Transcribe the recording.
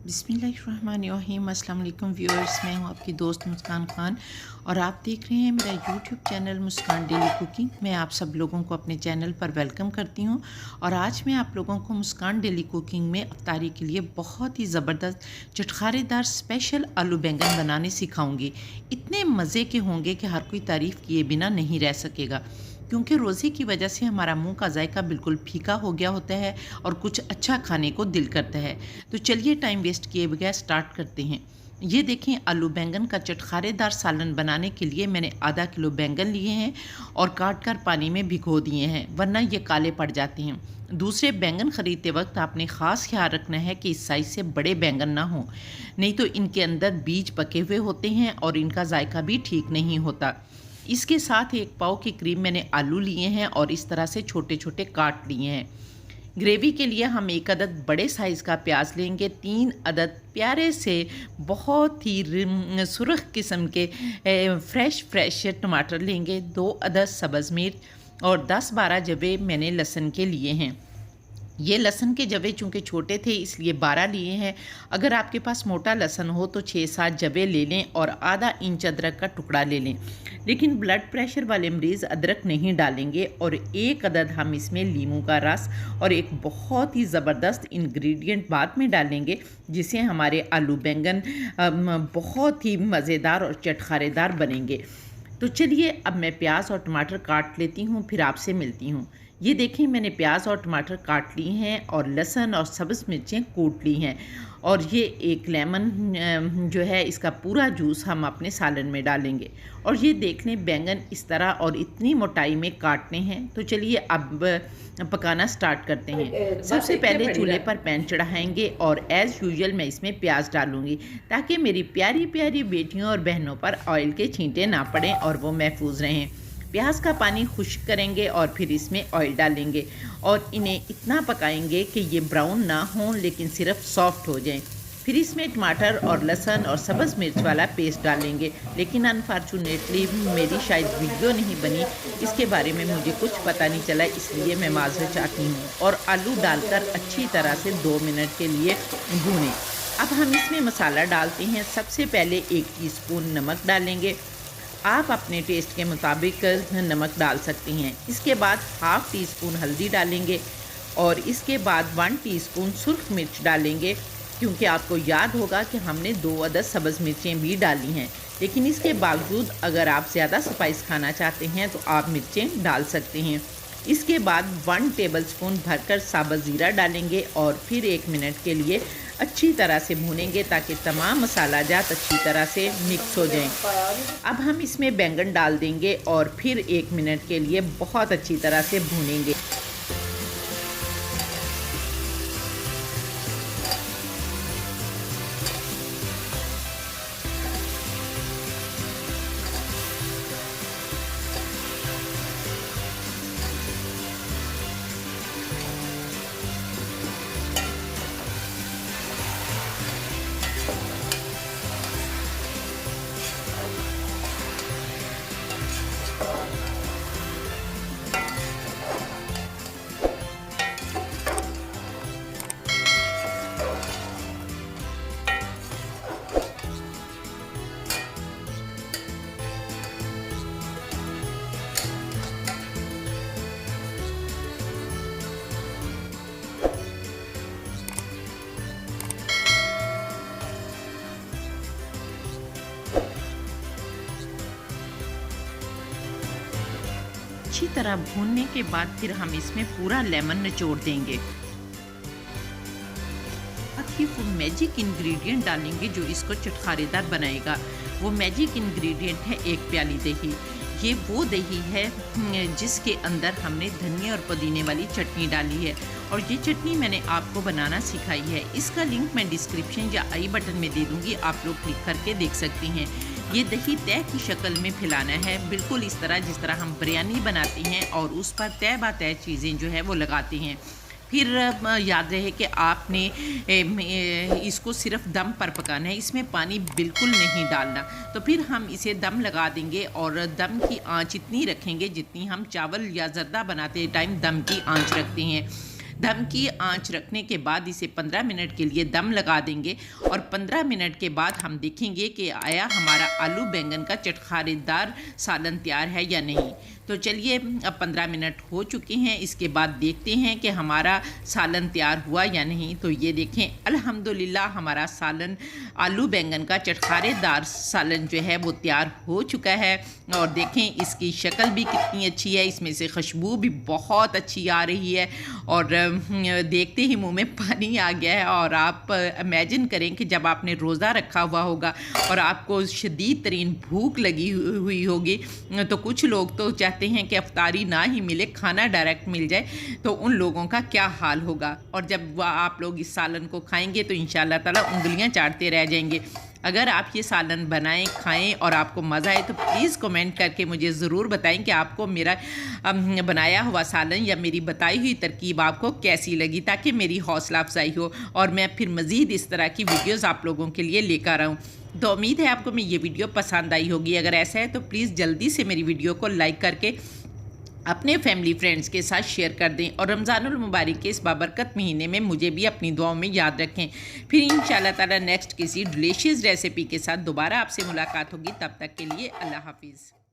बिस्मिल्लाहिर्रहमानिर्रहीम। अस्सलाम वालेकुम व्यूअर्स, मैं हूं आपकी दोस्त मुस्कान खान और आप देख रहे हैं मेरा यूट्यूब चैनल मुस्कान डेली कुकिंग। मैं आप सब लोगों को अपने चैनल पर वेलकम करती हूं और आज मैं आप लोगों को मुस्कान डेली कुकिंग में अफ्तारी के लिए बहुत ही ज़बरदस्त चटखारेदार स्पेशल आलू बैंगन बनाने सिखाऊंगी। इतने मज़े के होंगे कि हर कोई तारीफ़ किए बिना नहीं रह सकेगा, क्योंकि रोज़े की वजह से हमारा मुंह का जायका बिल्कुल फीका हो गया होता है और कुछ अच्छा खाने को दिल करता है। तो चलिए टाइम वेस्ट किए बगैर स्टार्ट करते हैं। ये देखें, आलू बैंगन का चटखारेदार सालन बनाने के लिए मैंने आधा किलो बैंगन लिए हैं और काट कर पानी में भिगो दिए हैं, वरना ये काले पड़ जाते हैं। दूसरे बैंगन ख़रीदते वक्त आपने ख़ास ख्याल रखना है कि इस साइज़ से बड़े बैंगन ना हों, नहीं तो इनके अंदर बीज पके हुए होते हैं और इनका जायका भी ठीक नहीं होता। इसके साथ 1 पाव के करीब मैंने आलू लिए हैं और इस तरह से छोटे छोटे काट लिए हैं। ग्रेवी के लिए हम 1 अदद बड़े साइज़ का प्याज लेंगे, 3 अदद प्यारे से बहुत ही सुर्ख किस्म के फ्रेश टमाटर लेंगे, 2 अदद सब्ज़ मिर्च और 10-12 जवे मैंने लहसुन के लिए हैं। ये लहसुन के जवे चूँकि छोटे थे इसलिए 12 लिए हैं। अगर आपके पास मोटा लहसुन हो तो 6-7 जवे ले लें और आधा इंच अदरक का टुकड़ा ले लें, लेकिन ब्लड प्रेशर वाले मरीज़ अदरक नहीं डालेंगे। और 1 अदद हम इसमें लीमू का रस और एक बहुत ही ज़बरदस्त इंग्रेडिएंट बाद में डालेंगे, जिससे हमारे आलू बैंगन बहुत ही मज़ेदार और चटखारेदार बनेंगे। तो चलिए अब मैं प्याज और टमाटर काट लेती हूँ, फिर आपसे मिलती हूँ। ये देखें, मैंने प्याज और टमाटर काट लिए हैं और लहसुन और सब्ज़ मिर्चें कूट ली हैं और ये 1 लेमन जो है इसका पूरा जूस हम अपने सालन में डालेंगे। और ये देख लें, बैंगन इस तरह और इतनी मोटाई में काटने हैं। तो चलिए अब पकाना स्टार्ट करते हैं। सबसे पहले चूल्हे पर पैन चढ़ाएंगे और एज़ यूजुअल मैं इसमें प्याज डालूंगी, ताकि मेरी प्यारी प्यारी बेटियों और बहनों पर ऑयल के छींटे ना पड़ें और वो महफूज रहें। प्याज का पानी खुश्क करेंगे और फिर इसमें ऑयल डालेंगे और इन्हें इतना पकाएंगे कि ये ब्राउन ना हों, लेकिन सिर्फ सॉफ्ट हो जाएं। फिर इसमें टमाटर और लहसुन और सब्ज़ मिर्च वाला पेस्ट डालेंगे, लेकिन अनफॉर्चुनेटली मेरी शायद वीडियो नहीं बनी, इसके बारे में मुझे कुछ पता नहीं चला, इसलिए मैं माज़रत चाहती हूँ। और आलू डालकर अच्छी तरह से 2 मिनट के लिए भूनें। अब हम इसमें मसाला डालते हैं। सबसे पहले 1 टीस्पून नमक डालेंगे, आप अपने टेस्ट के मुताबिक नमक डाल सकती हैं। इसके बाद ½ टीस्पून हल्दी डालेंगे और इसके बाद 1 टीस्पून सुर्ख मिर्च डालेंगे, क्योंकि आपको याद होगा कि हमने 2 अदद सब्ज़ मिर्चें भी डाली हैं, लेकिन इसके बावजूद अगर आप ज़्यादा स्पाइस खाना चाहते हैं तो आप मिर्चें डाल सकते हैं। इसके बाद 1 टेबलस्पून भरकर साबुत ज़ीरा डालेंगे और फिर 1 मिनट के लिए अच्छी तरह से भूनेंगे, ताकि तमाम मसाला जात अच्छी तरह से मिक्स हो जाएं। अब हम इसमें बैंगन डाल देंगे और फिर 1 मिनट के लिए बहुत अच्छी तरह से भूनेंगे। अच्छी तरह भूनने के बाद फिर हम इसमें पूरा लेमन निचोड़ देंगे। वो मैजिक इंग्रेडिएंट डालेंगे जो इसको चटखारेदार बनाएगा। वो मैजिक इंग्रेडिएंट है 1 प्याली दही। ये वो दही है जिसके अंदर हमने धनिया और पुदीने वाली चटनी डाली है और ये चटनी मैंने आपको बनाना सिखाई है। इसका लिंक मैं डिस्क्रिप्शन या आई बटन में दे दूँगी, आप लोग क्लिक करके देख सकती हैं। ये दही तय की शक्ल में फैलाना है, बिल्कुल इस तरह जिस तरह हम बिरयानी बनाते हैं और उस पर तय बा तय चीज़ें जो है वो लगाते हैं। फिर याद रहे कि आपने इसको सिर्फ दम पर पकाना है, इसमें पानी बिल्कुल नहीं डालना। तो फिर हम इसे दम लगा देंगे और दम की आंच इतनी रखेंगे जितनी हम चावल या ज़र्दा बनाते टाइम दम की आंच रखते हैं। दम की आंच रखने के बाद इसे 15 मिनट के लिए दम लगा देंगे और 15 मिनट के बाद हम देखेंगे कि आया हमारा आलू बैंगन का चटखारेदार सालन तैयार है या नहीं। तो चलिए अब 15 मिनट हो चुके हैं, इसके बाद देखते हैं कि हमारा सालन तैयार हुआ या नहीं। तो ये देखें अल्हम्दुलिल्लाह हमारा सालन आलू बैंगन का चटखारेदार सालन जो है वो तैयार हो चुका है। और देखें इसकी शक्ल भी कितनी अच्छी है, इसमें से खुशबू भी बहुत अच्छी आ रही है और देखते ही मुंह में पानी आ गया है। और आप इमेजिन करें कि जब आपने रोज़ा रखा हुआ होगा और आपको शदीद तरीन भूख लगी हुई होगी, तो कुछ लोग तो चाहते हैं कि अफ्तारी ना ही मिले, खाना डायरेक्ट मिल जाए, तो उन लोगों का क्या हाल होगा। और जब आप लोग इस सालन को खाएंगे तो इंशाअल्लाह ताला उंगलियां चाटते रह जाएंगे। अगर आप ये सालन बनाएं, खाएं और आपको मज़ा आए तो प्लीज़ कमेंट करके मुझे ज़रूर बताएं कि आपको मेरा बनाया हुआ सालन या मेरी बताई हुई तरकीब आपको कैसी लगी, ताकि मेरी हौसला अफजाई हो और मैं फिर मज़ीद इस तरह की वीडियोस आप लोगों के लिए लेकर आऊँ। तो उम्मीद है आपको ये वीडियो पसंद आई होगी। अगर ऐसा है तो प्लीज़ जल्दी से मेरी वीडियो को लाइक करके अपने फैमिली फ्रेंड्स के साथ शेयर कर दें और रमज़ानुल मुबारक के इस बाबरकत महीने में मुझे भी अपनी दुआओं में याद रखें। फिर इंशाअल्लाह ताला नेक्स्ट किसी डिलीशियस रेसिपी के साथ दोबारा आपसे मुलाकात होगी। तब तक के लिए अल्लाह हाफिज़।